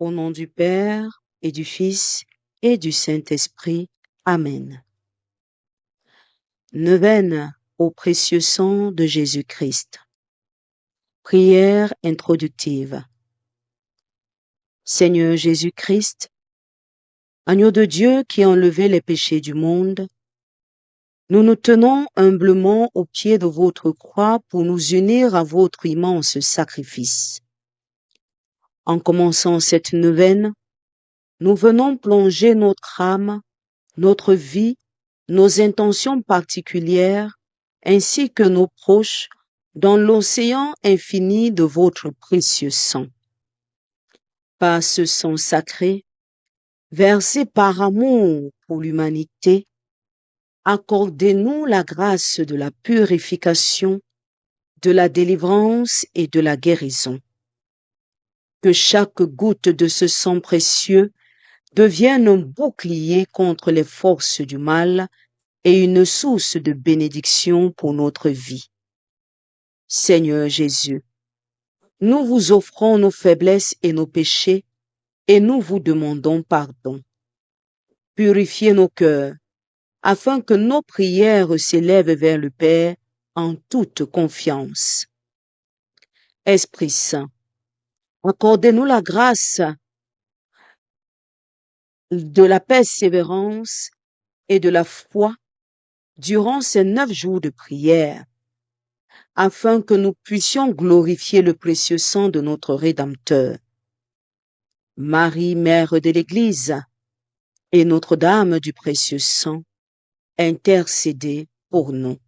Au nom du Père et du Fils et du Saint-Esprit. Amen. Neuvaine au précieux sang de Jésus-Christ. Prière introductive. Seigneur Jésus-Christ, agneau de Dieu qui a enlevé les péchés du monde, nous nous tenons humblement au pied de votre croix pour nous unir à votre immense sacrifice. En commençant cette neuvaine, nous venons plonger notre âme, notre vie, nos intentions particulières, ainsi que nos proches, dans l'océan infini de votre précieux sang. Par ce sang sacré, versé par amour pour l'humanité, accordez-nous la grâce de la purification, de la délivrance et de la guérison. Que chaque goutte de ce sang précieux devienne un bouclier contre les forces du mal et une source de bénédiction pour notre vie. Seigneur Jésus, nous vous offrons nos faiblesses et nos péchés et nous vous demandons pardon. Purifiez nos cœurs afin que nos prières s'élèvent vers le Père en toute confiance. Esprit Saint, accordez-nous la grâce de la persévérance et de la foi durant ces 9 jours de prière, afin que nous puissions glorifier le précieux sang de notre Rédempteur. Marie, Mère de l'Église, et Notre-Dame du précieux sang, intercédez pour nous.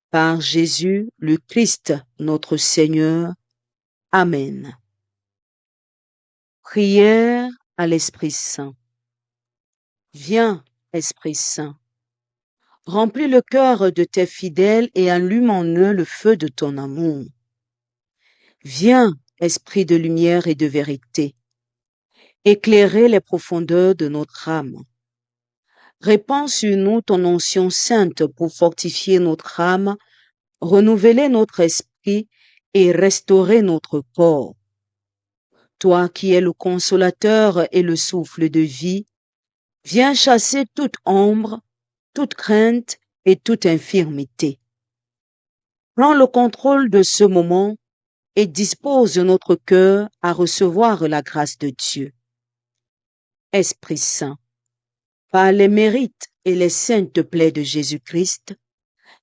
Par Jésus, le Christ, notre Seigneur. Amen. Prière à l'Esprit Saint. Viens, Esprit Saint, remplis le cœur de tes fidèles et allume en eux le feu de ton amour. Viens, Esprit de lumière et de vérité, éclairer les profondeurs de notre âme. Répands sur nous ton onction sainte pour fortifier notre âme, renouveler notre esprit et restaurer notre corps. Toi qui es le consolateur et le souffle de vie, viens chasser toute ombre, toute crainte et toute infirmité. Prends le contrôle de ce moment et dispose notre cœur à recevoir la grâce de Dieu. Esprit Saint, par les mérites et les saintes plaies de Jésus-Christ,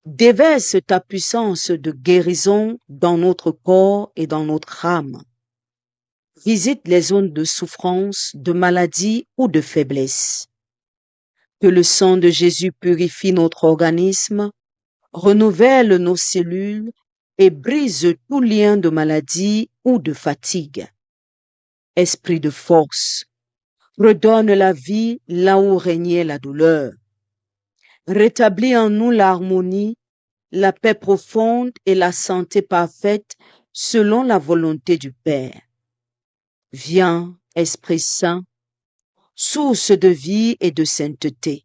déverse ta puissance de guérison dans notre corps et dans notre âme. Visite les zones de souffrance, de maladie ou de faiblesse. Que le sang de Jésus purifie notre organisme, renouvelle nos cellules et brise tout lien de maladie ou de fatigue. Esprit de force, redonne la vie là où régnait la douleur. Rétablis en nous l'harmonie, la paix profonde et la santé parfaite selon la volonté du Père. Viens, Esprit Saint, source de vie et de sainteté.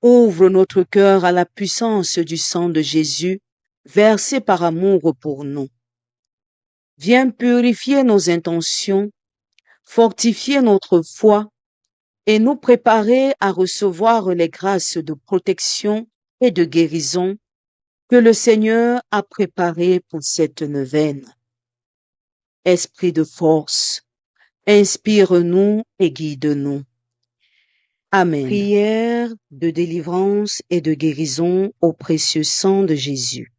Ouvre notre cœur à la puissance du sang de Jésus, versé par amour pour nous. Viens purifier nos intentions, fortifier notre foi et nous préparer à recevoir les grâces de protection et de guérison que le Seigneur a préparées pour cette neuvaine. Esprit de force, inspire-nous et guide-nous. Amen. Prière de délivrance et de guérison au précieux sang de Jésus.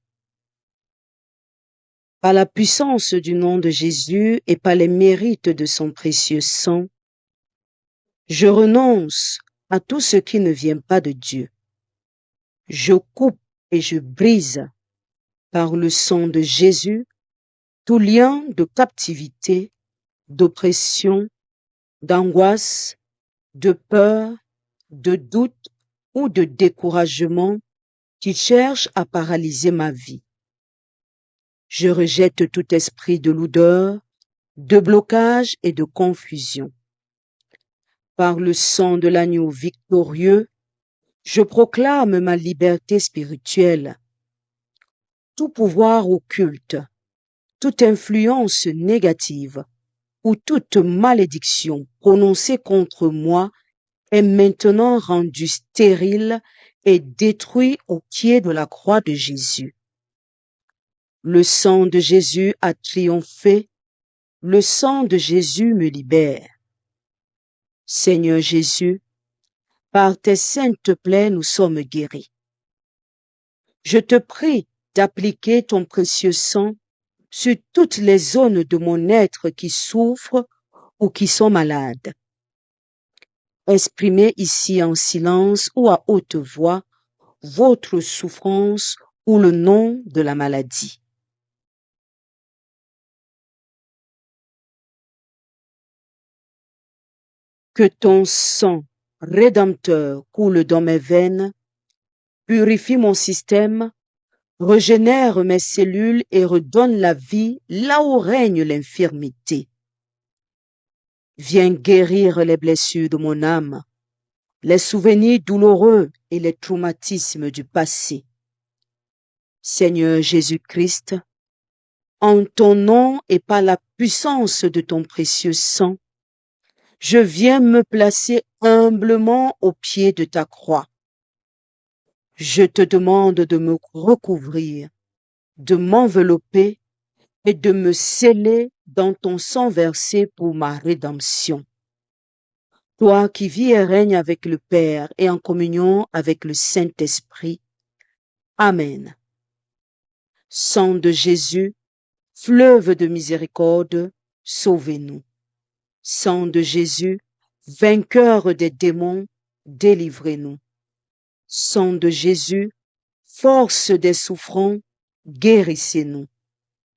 Par la puissance du nom de Jésus et par les mérites de son précieux sang, je renonce à tout ce qui ne vient pas de Dieu. Je coupe et je brise par le sang de Jésus tout lien de captivité, d'oppression, d'angoisse, de peur, de doute ou de découragement qui cherche à paralyser ma vie. Je rejette tout esprit de lourdeur, de blocage et de confusion. Par le sang de l'agneau victorieux, je proclame ma liberté spirituelle. Tout pouvoir occulte, toute influence négative où toute malédiction prononcée contre moi est maintenant rendue stérile et détruite au pied de la croix de Jésus. Le sang de Jésus a triomphé, le sang de Jésus me libère. Seigneur Jésus, par tes saintes plaies nous sommes guéris. Je te prie d'appliquer ton précieux sang sur toutes les zones de mon être qui souffrent ou qui sont malades. Exprimez ici en silence ou à haute voix votre souffrance ou le nom de la maladie. Que ton sang rédempteur coule dans mes veines, purifie mon système, régénère mes cellules et redonne la vie là où règne l'infirmité. Viens guérir les blessures de mon âme, les souvenirs douloureux et les traumatismes du passé. Seigneur Jésus-Christ, en ton nom et par la puissance de ton précieux sang, je viens me placer humblement au pied de ta croix. Je te demande de me recouvrir, de m'envelopper et de me sceller dans ton sang versé pour ma rédemption. Toi qui vis et règnes avec le Père et en communion avec le Saint-Esprit. Amen. Sang de Jésus, fleuve de miséricorde, sauvez-nous. Sang de Jésus, vainqueur des démons, délivrez-nous. Sang de Jésus, force des souffrants, guérissez-nous.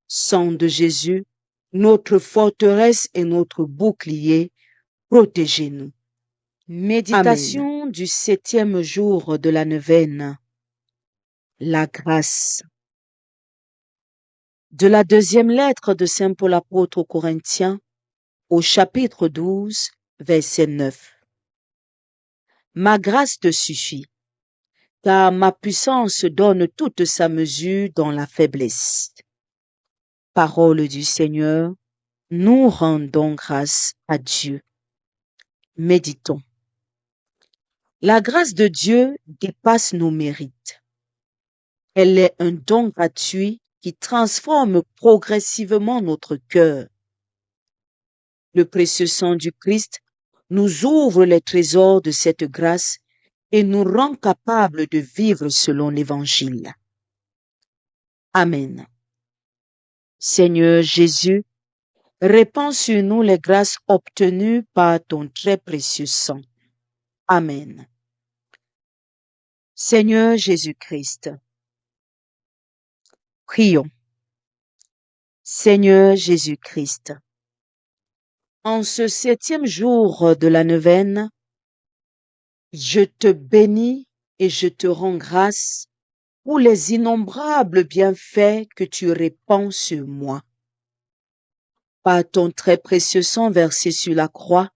Sang de Jésus, notre forteresse et notre bouclier, protégez-nous. Méditation du 7e jour de la neuvaine. La grâce. De la 2e lettre de Saint Paul apôtre aux Corinthiens, au chapitre 12, verset 9. Ma grâce te suffit, car ma puissance donne toute sa mesure dans la faiblesse. Parole du Seigneur, nous rendons grâce à Dieu. Méditons. La grâce de Dieu dépasse nos mérites. Elle est un don gratuit qui transforme progressivement notre cœur. Le précieux sang du Christ nous ouvre les trésors de cette grâce et nous rend capables de vivre selon l'Évangile. Amen. Seigneur Jésus, répands sur nous les grâces obtenues par ton très précieux sang. Amen. Seigneur Jésus-Christ, prions. Seigneur Jésus-Christ, en ce 7e jour de la neuvaine, je te bénis et je te rends grâce pour les innombrables bienfaits que tu répands sur moi. Par ton très précieux sang versé sur la croix,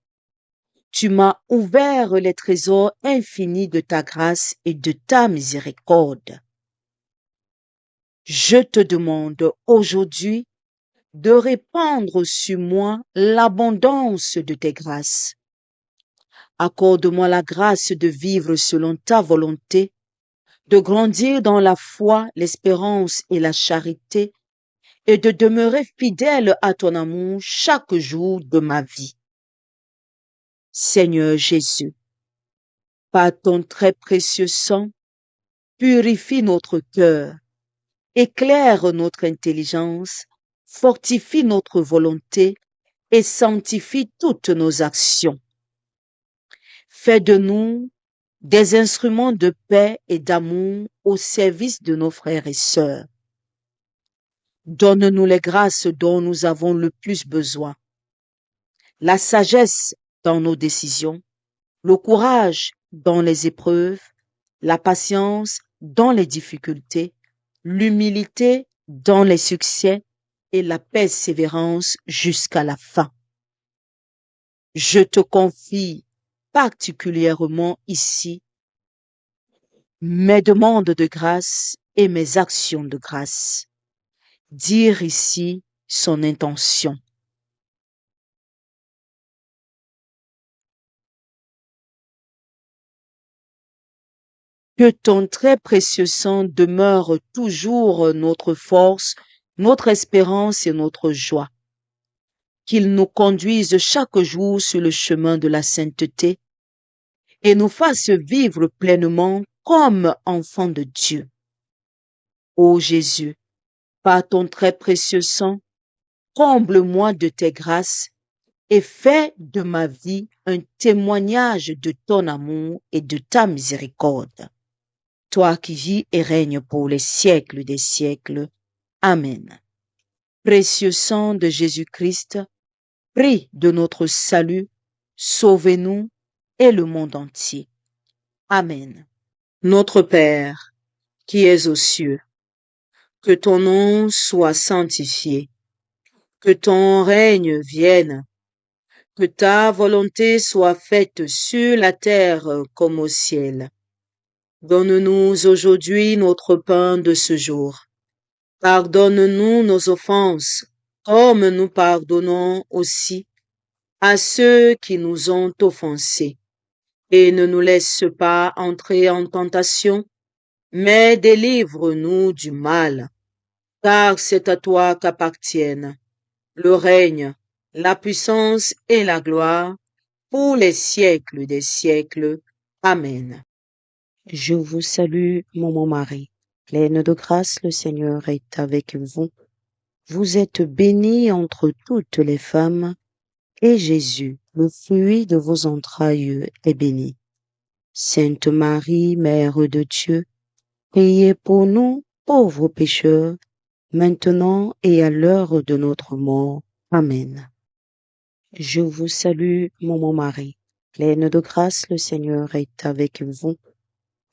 tu m'as ouvert les trésors infinis de ta grâce et de ta miséricorde. Je te demande aujourd'hui de répandre sur moi l'abondance de tes grâces. Accorde-moi la grâce de vivre selon ta volonté, de grandir dans la foi, l'espérance et la charité, et de demeurer fidèle à ton amour chaque jour de ma vie. Seigneur Jésus, par ton très précieux sang, purifie notre cœur, éclaire notre intelligence, fortifie notre volonté et sanctifie toutes nos actions. Fais de nous des instruments de paix et d'amour au service de nos frères et sœurs. Donne-nous les grâces dont nous avons le plus besoin. La sagesse dans nos décisions, le courage dans les épreuves, la patience dans les difficultés, l'humilité dans les succès et la persévérance jusqu'à la fin. Je te confie particulièrement ici mes demandes de grâce et mes actions de grâce. Dire ici son intention. Que ton très précieux sang demeure toujours notre force, notre espérance et notre joie. Qu'il nous conduise chaque jour sur le chemin de la sainteté et nous fasse vivre pleinement comme enfants de Dieu. Ô Jésus, par ton très précieux sang, comble-moi de tes grâces et fais de ma vie un témoignage de ton amour et de ta miséricorde. Toi qui vis et règnes pour les siècles des siècles. Amen. Précieux sang de Jésus-Christ, prie de notre salut, sauvez-nous et le monde entier. Amen. Notre Père, qui es aux cieux, que ton nom soit sanctifié, que ton règne vienne, que ta volonté soit faite sur la terre comme au ciel. Donne-nous aujourd'hui notre pain de ce jour. Pardonne-nous nos offenses, comme nous pardonnons aussi à ceux qui nous ont offensés. Et ne nous laisse pas entrer en tentation, mais délivre-nous du mal. Car c'est à toi qu'appartiennent le règne, la puissance et la gloire pour les siècles des siècles. Amen. Je vous salue, Maman Marie, pleine de grâce, le Seigneur est avec vous. Vous êtes bénie entre toutes les femmes, et Jésus, le fruit de vos entrailles, est béni. Sainte Marie, Mère de Dieu, priez pour nous, pauvres pécheurs, maintenant et à l'heure de notre mort. Amen. Je vous salue, Maman Marie, pleine de grâce, le Seigneur est avec vous.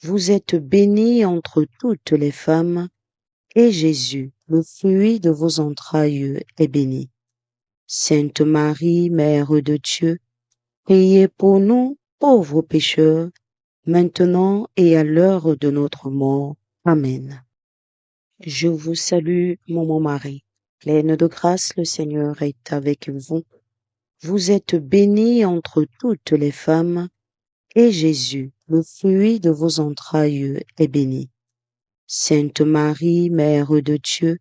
Vous êtes bénie entre toutes les femmes, et Jésus, le fruit de vos entrailles, est béni. Sainte Marie, Mère de Dieu, priez pour nous, pauvres pécheurs, maintenant et à l'heure de notre mort. Amen. Je vous salue, Maman Marie, pleine de grâce, le Seigneur est avec vous. Vous êtes bénie entre toutes les femmes, et Jésus, le fruit de vos entrailles, est béni. Sainte Marie, Mère de Dieu,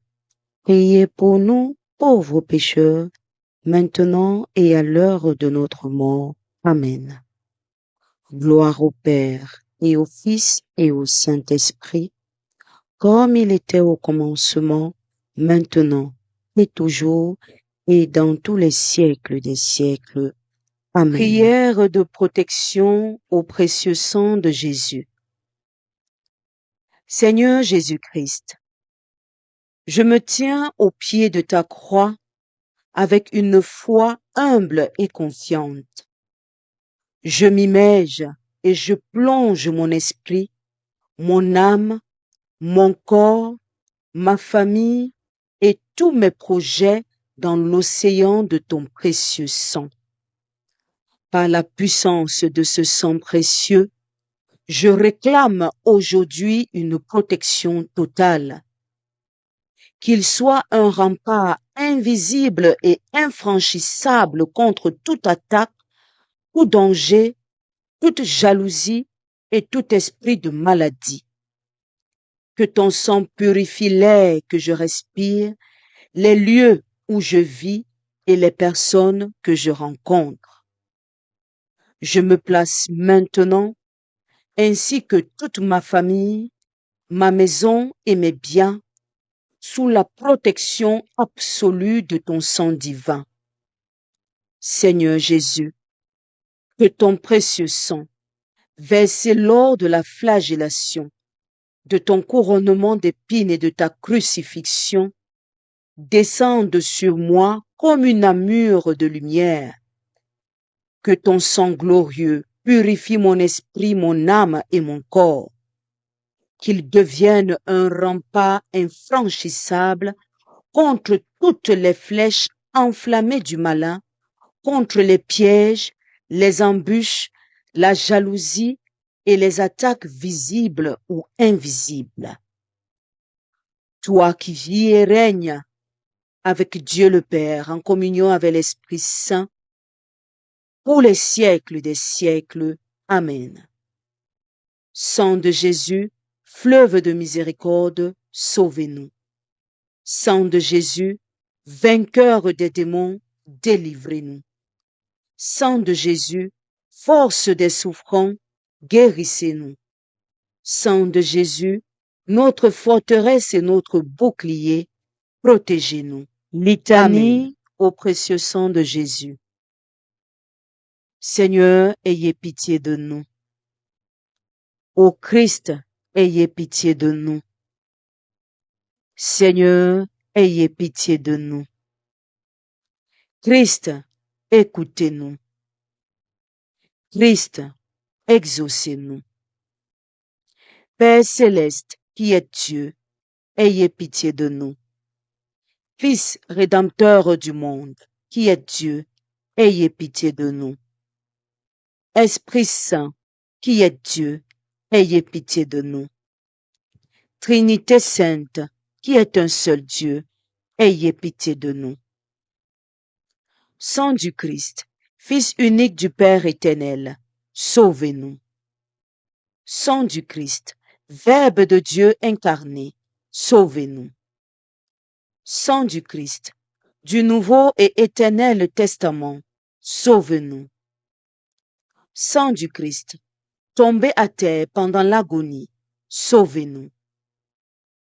priez pour nous, pauvres pécheurs, maintenant et à l'heure de notre mort. Amen. Gloire au Père, et au Fils, et au Saint-Esprit, comme il était au commencement, maintenant, et toujours, et dans tous les siècles des siècles. Amen. Prière de protection au précieux sang de Jésus. Seigneur Jésus-Christ, je me tiens au pied de ta croix avec une foi humble et confiante. Je m'immerge et je plonge mon esprit, mon âme, mon corps, ma famille et tous mes projets dans l'océan de ton précieux sang. Par la puissance de ce sang précieux, je réclame aujourd'hui une protection totale. Qu'il soit un rempart invisible et infranchissable contre toute attaque, tout danger, toute jalousie et tout esprit de maladie. Que ton sang purifie l'air que je respire, les lieux où je vis et les personnes que je rencontre. Je me place maintenant, ainsi que toute ma famille, ma maison et mes biens, sous la protection absolue de ton sang divin. Seigneur Jésus, que ton précieux sang, versé lors de la flagellation, de ton couronnement d'épines et de ta crucifixion, descende sur moi comme une armure de lumière. Que ton sang glorieux purifie mon esprit, mon âme et mon corps. Qu'il devienne un rempart infranchissable contre toutes les flèches enflammées du malin, contre les pièges, les embûches, la jalousie et les attaques visibles ou invisibles. Toi qui vis et règnes avec Dieu le Père en communion avec l'Esprit Saint, pour les siècles des siècles. Amen. Sang de Jésus, fleuve de miséricorde, sauvez-nous. Sang de Jésus, vainqueur des démons, délivrez-nous. Sang de Jésus, force des souffrants, guérissez-nous. Sang de Jésus, notre forteresse et notre bouclier, protégez-nous. Litanie au précieux sang de Jésus. Seigneur, ayez pitié de nous. Ô Christ, ayez pitié de nous. Seigneur, ayez pitié de nous. Christ, écoutez-nous. Christ, exaucez-nous. Père céleste, qui est Dieu, ayez pitié de nous. Fils rédempteur du monde, qui est Dieu, ayez pitié de nous. Esprit Saint, qui est Dieu, ayez pitié de nous. Trinité sainte, qui est un seul Dieu, ayez pitié de nous. Sang du Christ, Fils unique du Père éternel, sauvez-nous. Sang du Christ, Verbe de Dieu incarné, sauvez-nous. Sang du Christ, du Nouveau et éternel Testament, sauve-nous. Sang du Christ, tombé à terre pendant l'agonie, sauvez-nous.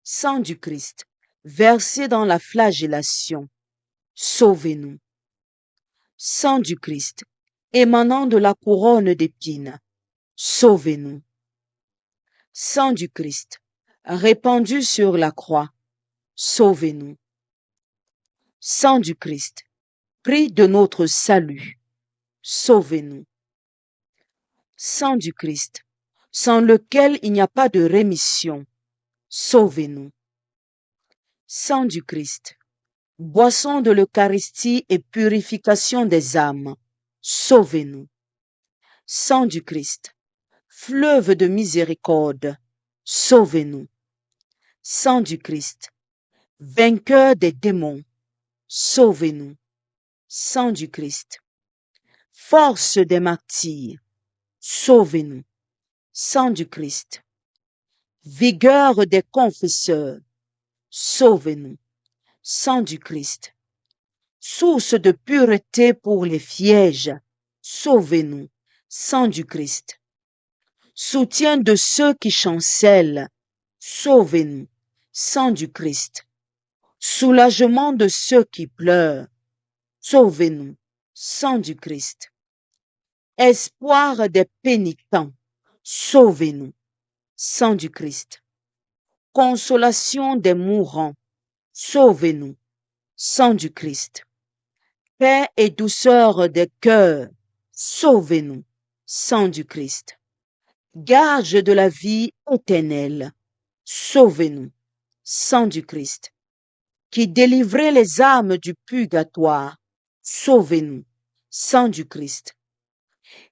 Sang du Christ, versé dans la flagellation, sauvez-nous. Sang du Christ, émanant de la couronne d'épines, sauvez-nous. Sang du Christ, répandu sur la croix, sauvez-nous. Sang du Christ, prix de notre salut, sauvez-nous. Sang du Christ, sans lequel il n'y a pas de rémission, sauvez-nous. Sang du Christ, boisson de l'Eucharistie et purification des âmes, sauvez-nous. Sang du Christ, fleuve de miséricorde, sauvez-nous. Sang du Christ, vainqueur des démons, sauvez-nous. Sang du Christ, force des martyrs, sauvez-nous. Sang du Christ, vigueur des confesseurs, sauvez-nous. Sang du Christ, source de pureté pour les vierges, sauvez-nous. Sang du Christ, soutien de ceux qui chancellent, sauvez-nous. Sang du Christ, soulagement de ceux qui pleurent, sauvez-nous. Sang du Christ, espoir des pénitents, sauvez-nous. Sang du Christ, consolation des mourants, sauvez-nous. Sang du Christ, paix et douceur des cœurs, sauvez-nous. Sang du Christ, gage de la vie éternelle, sauvez-nous. Sang du Christ, qui délivrez les âmes du purgatoire, sauvez-nous. Sang du Christ,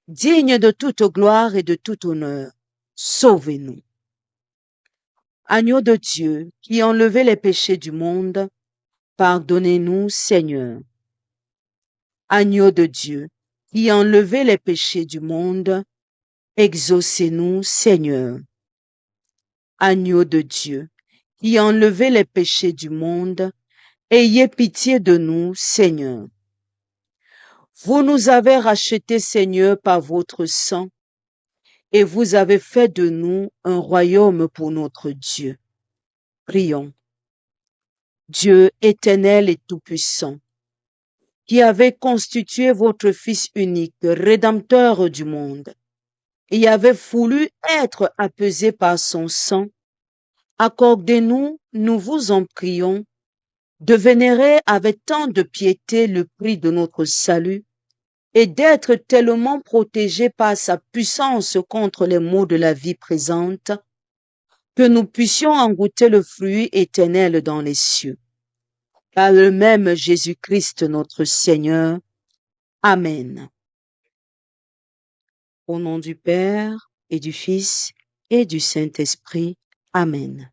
digne de toute gloire et de tout honneur, sauvez-nous. Agneau de Dieu, qui enlevez les péchés du monde, pardonnez-nous, Seigneur. Agneau de Dieu, qui enlevez les péchés du monde, exaucez-nous, Seigneur. Agneau de Dieu, qui enlevez les péchés du monde, ayez pitié de nous, Seigneur. Vous nous avez rachetés, Seigneur, par votre sang, et vous avez fait de nous un royaume pour notre Dieu. Prions. Dieu éternel et tout-puissant, qui avez constitué votre Fils unique, Rédempteur du monde, et avait voulu être apaisé par son sang, accordez-nous, nous vous en prions, de vénérer avec tant de piété le prix de notre salut, et d'être tellement protégés par sa puissance contre les maux de la vie présente, que nous puissions en goûter le fruit éternel dans les cieux. Par le même Jésus-Christ notre Seigneur. Amen. Au nom du Père et du Fils et du Saint-Esprit. Amen.